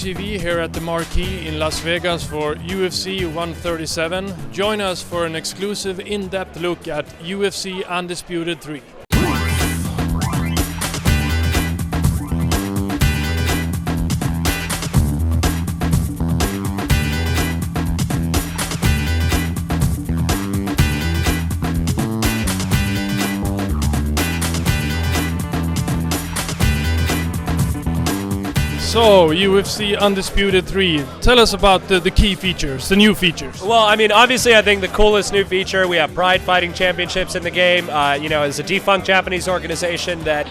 GRTV here at the Marquee in Las Vegas for UFC 137. Join us for an exclusive in-depth look at UFC Undisputed 3. So, UFC Undisputed 3, tell us about the key features, the new features. Well, I mean, obviously I think the coolest new feature, we have Pride Fighting Championships in the game. It's a defunct Japanese organization that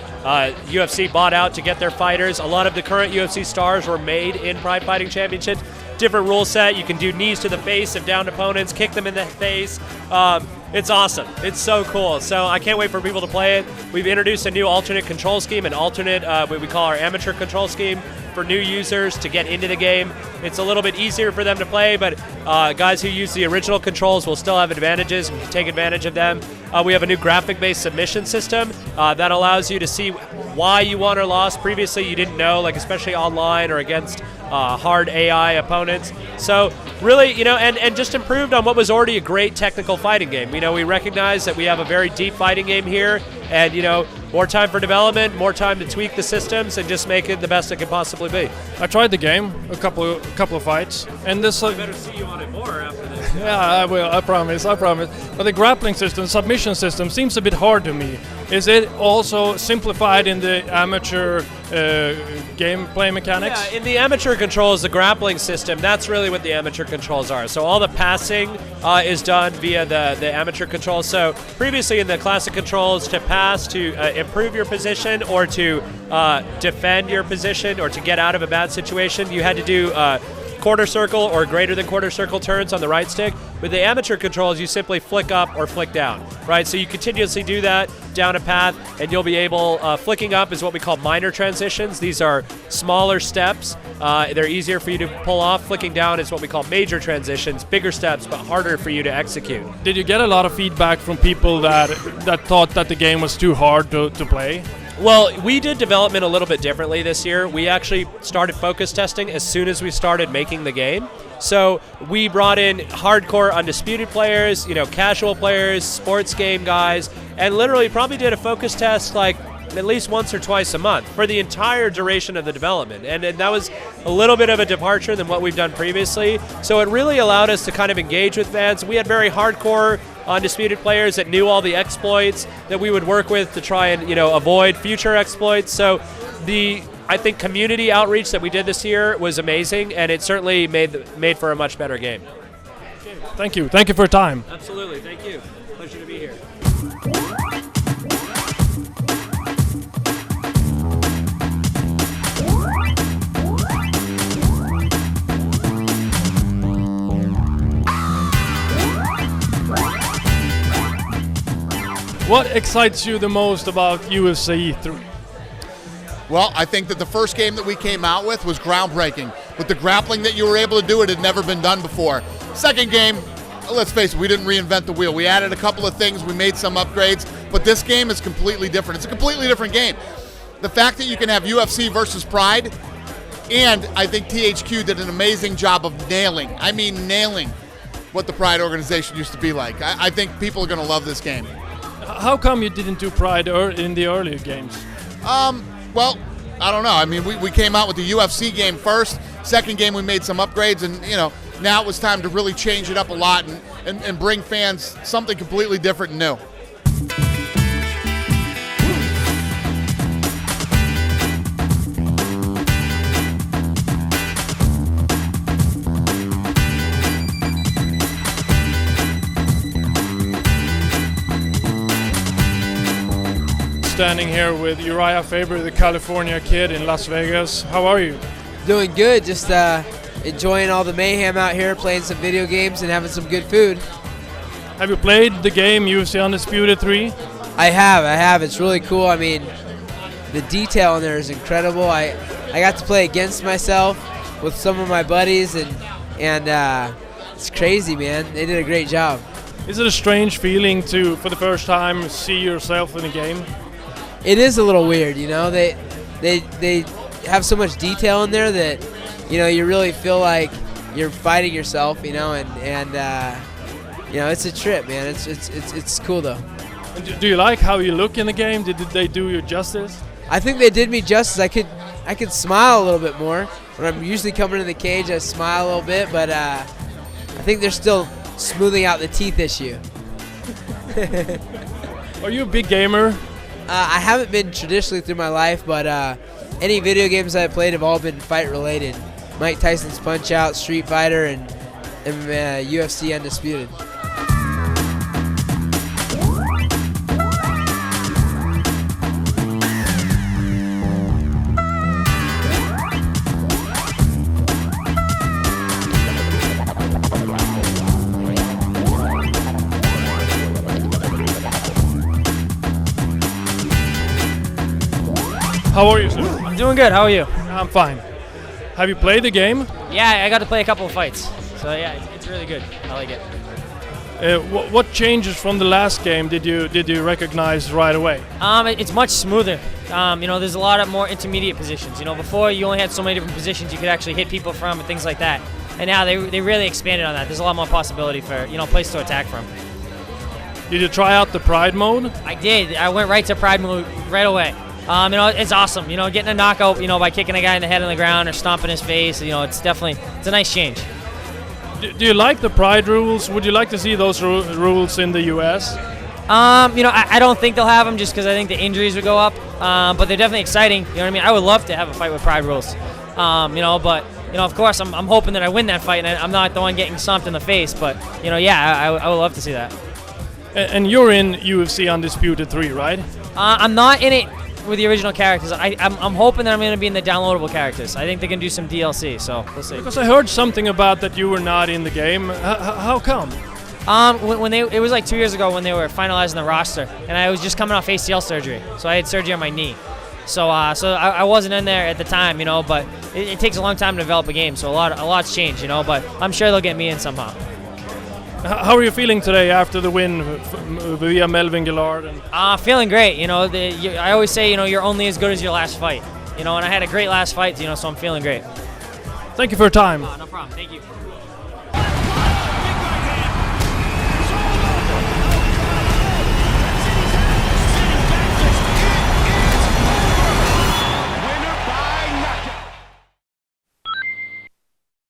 UFC bought out to get their fighters. A lot of the current UFC stars were made in Pride Fighting Championships. Different rule set, you can do knees to the face of downed opponents, kick them in the face. It's awesome. It's so cool. So I can't wait for people to play it. We've introduced a new alternate control scheme, an alternate, what we call our amateur control scheme for new users to get into the game. It's a little bit easier for them to play, but guys who use the original controls will still have advantages and can take advantage of them. We have a new graphic-based submission system that allows you to see why you won or lost. Previously, you didn't know, like especially online or against hard AI opponents. So really, and just improved on what was already a great technical fighting game. We recognize that we have a very deep fighting game here, and more time for development, more time to tweak the systems, and just make it the best it can possibly be. I tried the game, a couple of fights, and this. I better see you on it more after this. Yeah, I will. I promise. But the grappling system, submission system, seems a bit hard to me. Is it also simplified in the amateur gameplay mechanics? Yeah, in the amateur controls, the grappling system, that's really what the amateur controls are. So all the passing is done via the amateur controls. So previously in the classic controls, to pass, to improve your position, or to defend your position, or to get out of a bad situation, you had to do quarter circle or greater than quarter circle turns on the right stick. With the amateur controls, you simply flick up or flick down, right? So you continuously do that down a path, and you'll be able, flicking up is what we call minor transitions. These are smaller steps. They're easier for you to pull off. Flicking down is what we call major transitions, bigger steps, but harder for you to execute. Did you get a lot of feedback from people that thought that the game was too hard to play? Well, we did development a little bit differently this year. We actually started focus testing as soon as we started making the game. So we brought in hardcore Undisputed players, casual players, sports game guys, and literally probably did a focus test like at least once or twice a month for the entire duration of the development. And that was a little bit of a departure than what we've done previously. So it really allowed us to kind of engage with fans. We had very hardcore Undisputed players that knew all the exploits that we would work with to try and avoid future exploits. So I think community outreach that we did this year was amazing, and it certainly made for a much better game. Thank you for your time. Absolutely, thank you. Pleasure to be here. What excites you the most about UFC 3? Well, I think that the first game that we came out with was groundbreaking. With the grappling that you were able to do, it had never been done before. Second game, let's face it, we didn't reinvent the wheel. We added a couple of things, we made some upgrades, but this game is completely different. It's a completely different game. The fact that you can have UFC versus Pride, and I think THQ did an amazing job of nailing what the Pride organization used to be like. I think people are going to love this game. How come you didn't do Pride in the earlier games? Well, I don't know. I mean, we came out with the UFC game first. Second game, we made some upgrades, and now it was time to really change it up a lot and bring fans something completely different and new. Standing here with Uriah Faber, the California kid in Las Vegas. How are you? Doing good, just enjoying all the mayhem out here, playing some video games and having some good food. Have you played the game UFC Undisputed 3? I have. It's really cool. I mean, the detail in there is incredible. I got to play against myself with some of my buddies, and and it's crazy, man. They did a great job. Is it a strange feeling to, for the first time, see yourself in a game? It is a little weird, you know. They have so much detail in there that, you know, you really feel like you're fighting yourself, you know, and you know, it's a trip, man. It's cool though. And do you like how you look in the game? Did they do you justice? I think they did me justice. I could smile a little bit more. When I'm usually coming in the cage, I smile a little bit, but I think they're still smoothing out the teeth issue. Are you a big gamer? I haven't been traditionally through my life, but any video games I've played have all been fight related. Mike Tyson's Punch-Out, Street Fighter, and UFC Undisputed. How are you, sir? I'm doing good. How are you? I'm fine. Have you played the game? Yeah, I got to play a couple of fights. So yeah, it's really good. I like it. What changes from the last game did you recognize right away? It's much smoother. You know, there's a lot of more intermediate positions. You know, before you only had so many different positions you could actually hit people from and things like that. And now they really expanded on that. There's a lot more possibility for, you know, place to attack from. Did you try out the Pride mode? I did. I went right to Pride mode right away. You know, it's awesome. You know, getting a knockout, you know, by kicking a guy in the head on the ground or stomping his face. You know, it's a nice change. Do you like the Pride rules? Would you like to see those rules in the U.S.? You know, I don't think they'll have them just because I think the injuries would go up. But they're definitely exciting. You know what I mean? I would love to have a fight with Pride rules. You know, but you know, of course, I'm hoping that I win that fight and I'm not the one getting stomped in the face. But you know, yeah, I would love to see that. And you're in UFC Undisputed 3, right? I'm not in it with the original characters. I'm hoping that I'm going to be in the downloadable characters. I think they can do some DLC, so we'll see. Because I heard something about that you were not in the game. How come? It was like 2 years ago when they were finalizing the roster, and I was just coming off ACL surgery, so I had surgery on my knee. So I wasn't in there at the time, you know. But it takes a long time to develop a game, so a lot's changed, you know. But I'm sure they'll get me in somehow. How are you feeling today after the win via Melvin Gillard? Feeling great. You know, I always say, you know, you're only as good as your last fight. You know, and I had a great last fight, you know, so I'm feeling great. Thank you for your time. No problem. Thank you.